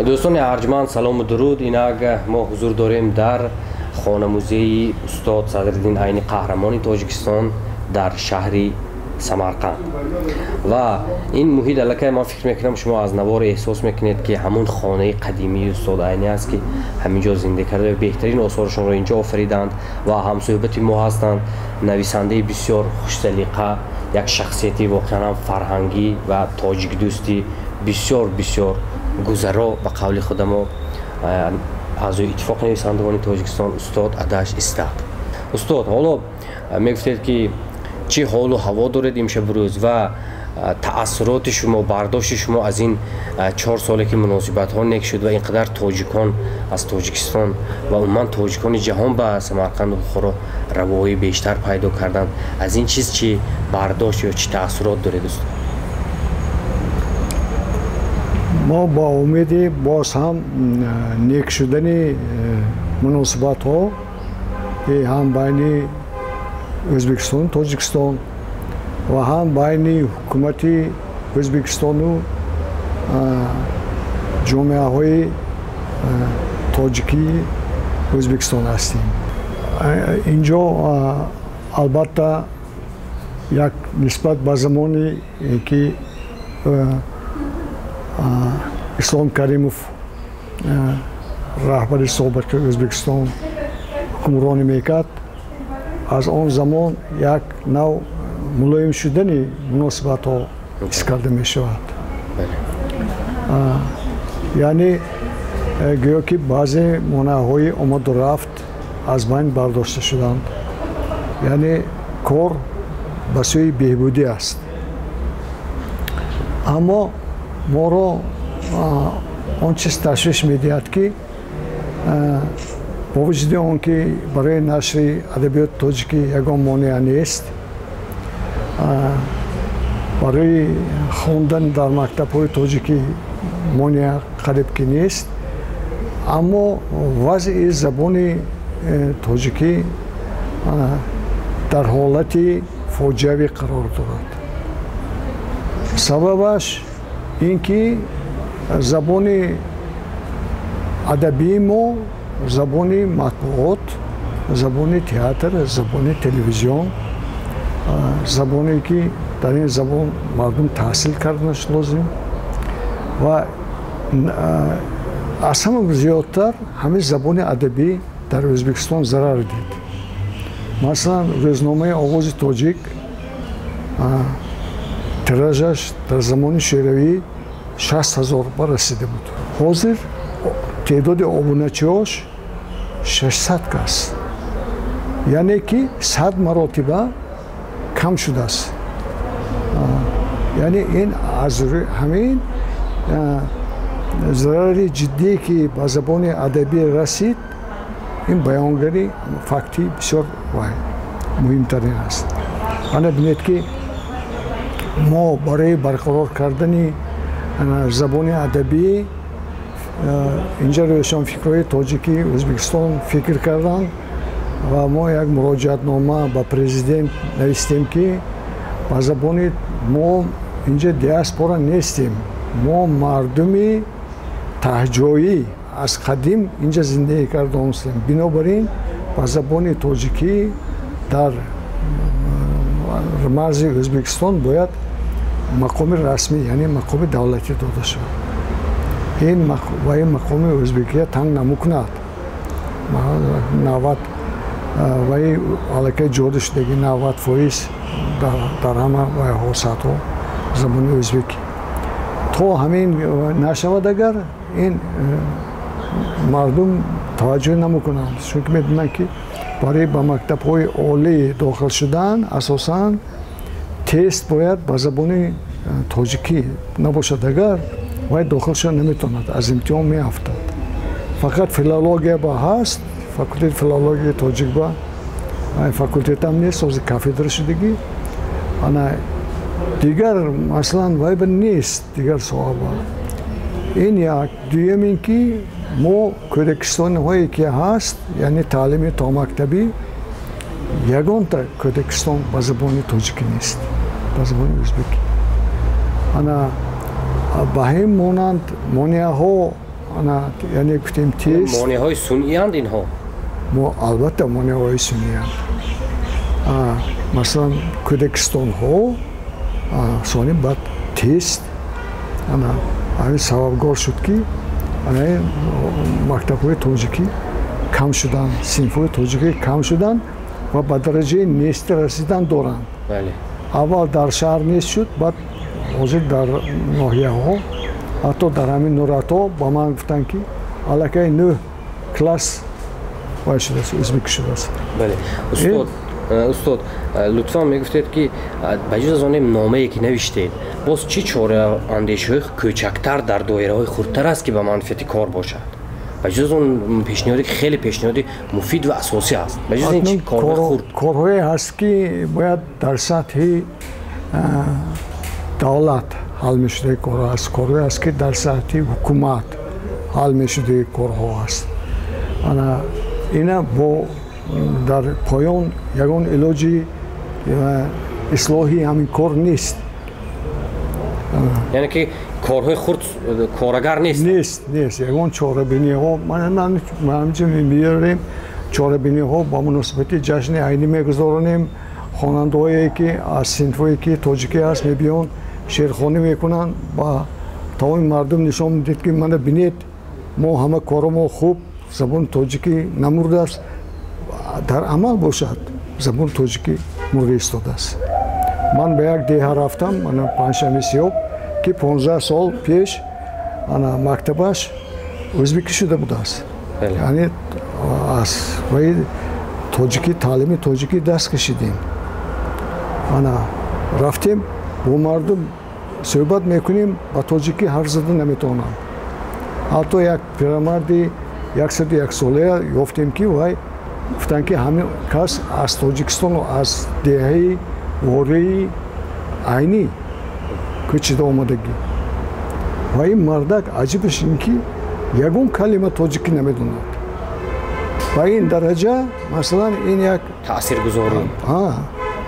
دوستان ارجمند سلام و درود. اینک ما حضور داریم در خانه موزه استاد صدرالدین عینی قهرمان تاجیکستان در شهر سمرقند و این محیط علاقه من فکر میکنم شما از نوار احساس میکنید که همون خانه قدیمی استاد عینی است که همینجا زنده کرده و بهترین آثارشون را اینجا آفریدند و همصحبت ما هستند نویسنده بسیار خوش سلیقه، یک شخصیتی واقعا فرهنگی و تاجیک دوستی بسیار گذرا به قول خود ما اعضای اتفاق نویسندگان تاجیکستان استاد ادش استاد. استاد حالا میگفتید که چه حال و هوا دارید امشب روز و تأثیرات شما برداشت شما از این 4 ساله که مناسبت ها نک شد و اینقدر تاجیکان از تاجیکستان و عموما تاجیکان جهان به سمرقند و بخارا روایی بیشتر پیدا کردند، از این چیز چی برداشت یا چه تأثیرات دارید استاد؟ ما با امید باز هم نیک شدن مناسبت ها هم بین ازبکستان تاجیکستان و هم بین حکومت ازبکستان و جامعه های تاجیکی ازبکستان هستیم. اینجا البته یک نسبت به زمانی که اسلام کریموف رهبر سابق ازبکستان حکمرانی میکرد، از آن زمان یک نوع ملایم شدن مناسبت ها حس کرده می شود. یعنی گویا که بعضی مانعهای آمد و رفت از بین برداشته شدند، یعنی کار به سوی بهبودی است. اما ما را آن چیز تشویش میدهد که با وجود آن که برای نشر ادبیات تاجیکی یگان مانع نیست، برای خواندن در مکتب‌های تاجیکی مانع قریب که نیست، اما وضع زبان تاجیکی در حالت فاجعه‌ای قرار دارد. سببش اینکه زبان ادبی ما، زبان مطبوعات، زبان تئاتر، زبان تلویزیون، زبانی که در این زبان مردم تحصیل کردنش لازم و از همه زیادتر همه زبان ادبی در ازبکستان ضرر دید. مثلا روزنامه آواز تاجیک تیراژش در زمان شوروی 60,000 بار رسیده بود. حاضر تعداد ابونه‌چی‌هاش 600 است، یعنی که 100 مراتبه کم شده است. یعنی این از همین ضرر جدی که به زبان ادبی رسید، این بیانگری فکتی بسیار مهمترین است. انا بینید که ما برای برقرار کردن زبان ادبی اینجا روشنفکرای تاجیکی ازبکستان فکر کردند و ما یک مراجعتنامه به پرزیدنت نوشتیم که با زبان ما اینجا دیاسپورا نیستیم، ما مردمی تهجایی از قدیم اینجا زندگی کرده هستیم، بنابراین با زبان تاجیکی در مرز ازبکستان باید مقام رسمی یعنی مقام دولتی داده شود. این مقام ازبکیت تنگ نمیکند. 90 وای علاقه جوړ شدگی 90% در همه حوزه ها زبان ازبکی تو همین نشود اگر این مردم توجه نمیکنند، چون که میدونن که برای به مکتب‌های عالی داخل شدن اساساً تست باید با زبان تاجیکی نباشد، اگر وای داخل شدن نمیتواند، از امتحان میافتد. فقط فیلولوژی با هست، فاکولته فیلولوژی تاجیک با فاکولته هم نیست، از کافدر شدگی انا دیگر مثلا وای بر نیست دیگر صاحب. این یک دوم این که ما کودکستان هایی که هست یعنی تعلیم تا مکتبی یگان تا کودکستان با زبان تاجیکی نیست. ба забони ӯзбекӣ. ана ба ҳин монанд монеаҳо ана яъне гуфтем тест монеаҳои сунъиянд инҳо? албатта монеаҳои сунъиянд. масалан кӯдакистонҳо сони баъд тест ана ҳамин сабабгор шуд ки ана мактабҳои тоҷикӣ кам шудан, синфҳои тоҷикӣ кам шудан ва ба дараҷаи нести расидан доранд. аввал дар шаҳр нест шуд, баъд ҳозир дар ноҳияҳо ҳатто дар ҳамин нурато ба ман гуфтанд ки аллакай 9 класс вай шудааст, ӯзбекӣ шудааст. устод лутфан мегуфтед ки ба ҷуз аз он номае ки навиштед боз чӣ чораандешиҳои кӯчактар дар доираҳои хурдтар аст ки ба манфиати кор бошад? ба ҷуз аз он пешниҳоде ки хеле пешниҳоди муфид ва асосӣ аст, ба ҷуз ин чӣ корҳои хурд? корҳое ҳаст ки бояд дар сатҳи давлат ҳал мешудаги корҳо аст. корҳое аст ки дар сатҳи ҳукумат ҳал мешудаги корҳо аст. ана ина бо дар поён ягон илоҷи ислоҳи ҳамин кор нест. яъне ки корҳои хурд корагар нест? Нест. Ягон чорабиниҳо ҳамчун мебиёрем, чорабиниҳо ба муносибати ҷашни айнӣ мегузаронем. хонандаҳое ки аз синфҳое ки тоҷикӣ аст мебиён, шерхонӣ мекунанд, ба тамоми мардум нишон медиҳед ки мана бинед, мо ҳама корамо хуб, забони тоҷикӣ намурдааст. дар амал бошад забони тоҷикӣ мурда истодааст. ман ба як деҳа рафтам, ана панҷшами сиёб ки 15 сол пеш ана мактабаш ӯзбекӣ шуда будааст. яъне аз рои тоҷикӣ, таълими тоҷикӣ даст кашидем. ана рафтем бо мардум суҳбат мекунем, ба тоҷикӣ ҳарф зада наметавонам. ҳатто як пирамарди 101 солая ёфтем ки вай гуфтанд ки ҳамин кас аз тоҷикистону аз деҳаи вораи айнӣ кӯчида омадагӣ. ва ин мардак аҷибаш ин ки ягон калима тоҷикӣ намедонад. ба ин дараҷа масалан ин як таъсиргузорӣ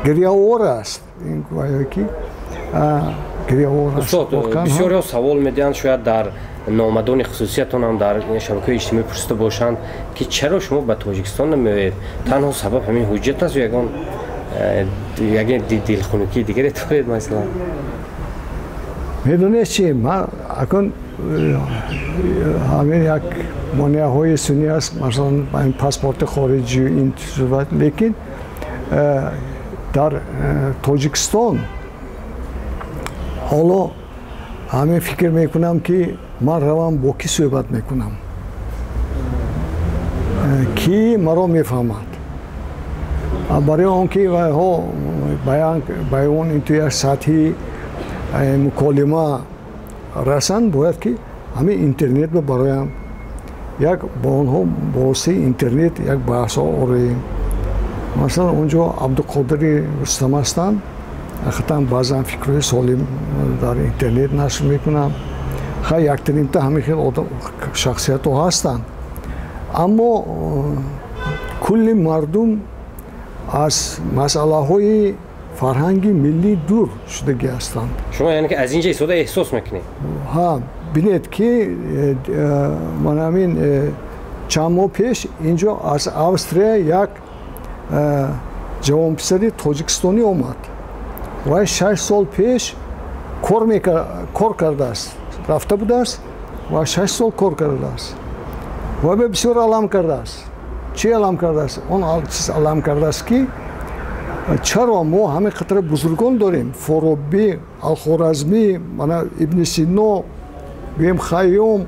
гирьяовор аст. ин гӯё ки гирьяовор аст. устод бисёриҳо савол медиҳанд, шояд дар номадони хусусиятонам дар шабакаҳои иҷтимоӣ пурсида бошанд ки чаро шумо ба Тоҷикистон намеоед? танҳо сабаб ҳамин ҳуҷҷат аст ё ягон дилхунукии дигаре доред масалан? медонед чи, ман акун ҳамин як монеаҳои сунъӣ аст, масалан ин паспорти хориҷӣ ин сурат, лекин дар Тоҷикистон ҳоло ҳамин фикр мекунам ки ман равам бо кӣ суҳбат мекунам, кӣ маро мефаҳмад. барои он ки вайҳо ба он инту як сатҳи муколима расанд, бояд ки ҳамин интернет бароям як ба онҳо бо воситаи интернет як баҳсҳо ороем. масалан онҷо Абдуқодири Рустам ҳастанд, ҳақиқатан баъзан фикрҳои солим дар интернет нашр мекунам. хай яктанимта ҳамин хел шахсиятҳо ҳастанд, аммо кулли мардум аз масъалаҳои фарҳанги миллӣ дур шудагӣ ҳастанд. шумо яъне ки аз ин ҷо истода эҳсос мекунед? бинед ки ман ҳамин чанд моҳ пеш инҷо аз Австрия як ҷавонписари тоҷикистонӣ омад. вай 6 сол пеш кор кардааст, рафта будааст ва 6 сол кор кардааст. вай бисёр алам кардааст. чӣ алам кардааст? он чиз алам кардааст ки чаро мо ҳамин қатара бузургон дорем, Форобӣ, Алхоразмӣ, мана Ибни Сино, гӯем Хайём,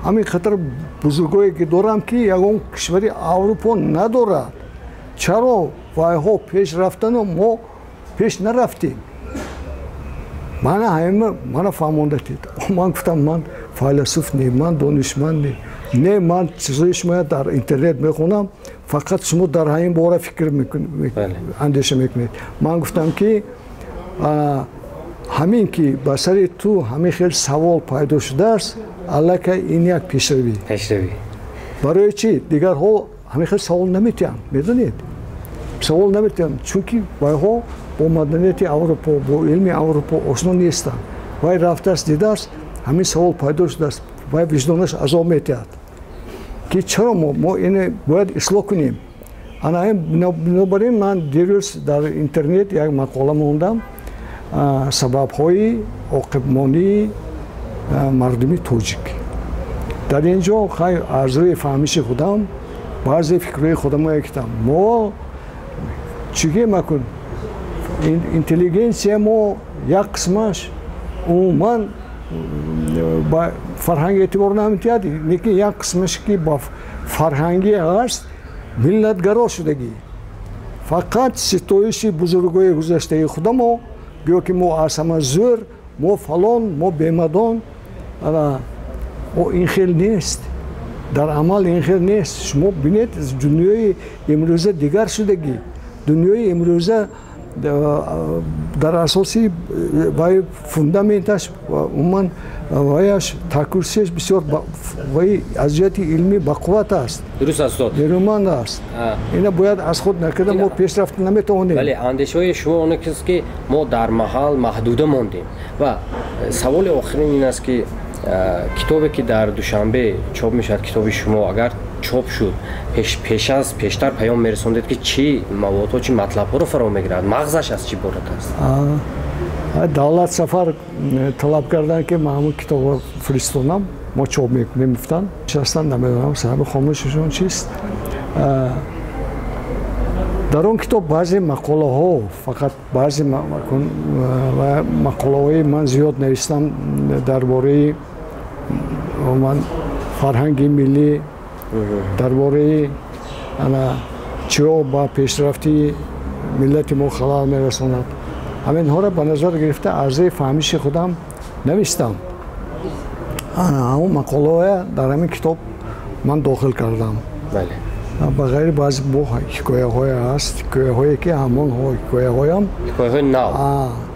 ҳамин қатара бузургое ки дорам ки ягон кишвари Аврупо надорад. чаро вайҳо пеш рафтану мо пеш нарафтем? мана фаҳмонда дид. ман гуфтам ман файласуф не, ман донишманд не, ман чизои шумо дар интернет мехонам, фақат шумо дар ҳамин бора фикр андеша мекунед. ман гуфтам ки ҳамин ки ба сари ту ҳамин хел савол пайдо шудааст, аллакай ин як пешравӣ. барои чӣ дигарҳо ҳамин хел савол наметиҳанд? медонед, савол наметиҳанд, чунки вайҳо бо маданияти Аврупо, бо илми Аврупо осно нестанд. Вай рафтааст, дидааст, ҳамин савол пайдо шудааст. Вай виҷдонаш азоб метиҳад. Ки чаро мо ине бояд ислоҳ кунем. Бинобар ин ман дирӯз дар интернет як мақола мондам сабабҳои оқибмонии мардуми тоҷик. Дар ин ҷо аз рӯи фаҳмиши худам баъзе фикрҳои худамро кардам. Мо чӣ ки макун интеллигенсия мо як қисмаш умуман ба фарҳанг эътибор наметиҳад, лекин як қисмаш ки ба фарҳангӣ аст миллатгаро шудагӣ. Фақат ситоиши бузургои гузаштаи худамо гӯё ки мо аз ҳама зӯр, мо фалон, мо бемадон, ин хел нест. Дар амал ин хел нест. Шумо бинед дунёи имрӯза дигар шудагӣ. Дунёи имрӯза дар асоси вай фундаменташ умуман ваяш такурсияш бисёр вай аз ҷиҳати илмӣ бақувват аст. Дуруст аст устод. Нерӯманд аст. Ина бояд аз худ накарда мо пешрафт наметавонем. Бале, андешаҳои шумо он аст ки мо дар маҳал маҳдуда мондем. Ва саволи охирин ин аст ки китобе ки дар душанбе чоп мешавад, китоби шумо агар чоп шуд, пештар паём мерасондед ки чӣ маводҳо, чӣ матлабҳоро фаро мегирад, мағзаш аз чӣ борат аст? Давлат сафар талаб кардан ки ман ҳамун китобро фиристонам, мо чоп мекунем гуфтан. Нишастан намедонам сабаби хомӯшишон чист. Дар он китоб баъзе мақолаҳо, фақат баъзе мақолаҳои ман зиёд навистам дар бораи фарҳанги миллӣ, дар бораи чиро ба пешрафти миллати мо халал мерасонад. Ҳаминҳоро ба назар гирифта аз рӯи фаҳмиши худам навистам. Ҳамун мақолаҳоя дар ҳамин китоб ман дохил кардам. Ба ғайри баъзе бо ҳикояҳое ҳаст, ҳикояҳое ки ҳамон ҳикояҳоям ҳикояҳои нав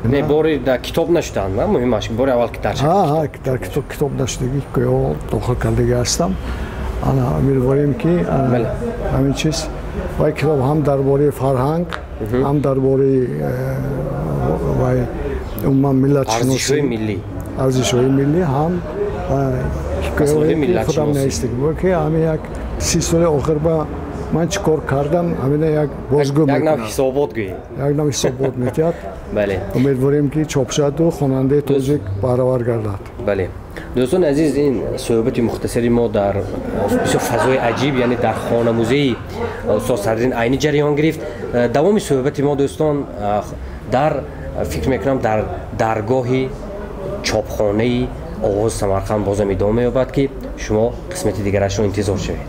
не бори дар китоб нашуданд, муҳимаш бори аввал ки дар китоб нашудагӣ ҳикояҳо дохил кардагӣ ҳастам. Умедворем ки ҳамин чиз вай китоб ҳам дар бораи фарҳанг, ҳам дар бораи умуман миллатшиносӣ, арзишҳои миллӣ, ҳам ҳикояҳое ки худам навистагӣ. Ки ҳамин як 30 соли охир ба ман чӣ кор кардам, ҳамина як бозгӯ як нав ҳисобот гӯӣ. Як нав ҳисобот метиҳад. Бале. Умедворем ки чоп шаваду хонандаи тоҷик баҳравар гардад. Бале. дӯстони азиз, ин суҳбати мухтасари мо дар бисёр фазои аҷиб, яъне дар хонамузеи устод Садриддин Айнӣ ҷараён гирифт. Давоми суҳбати мо дӯстон дар фикр мекунам дар даргоҳи чопхонаи Оғози Самарқанд бозам идома меёбад ки шумо қисмати дигарашро интизор шавед.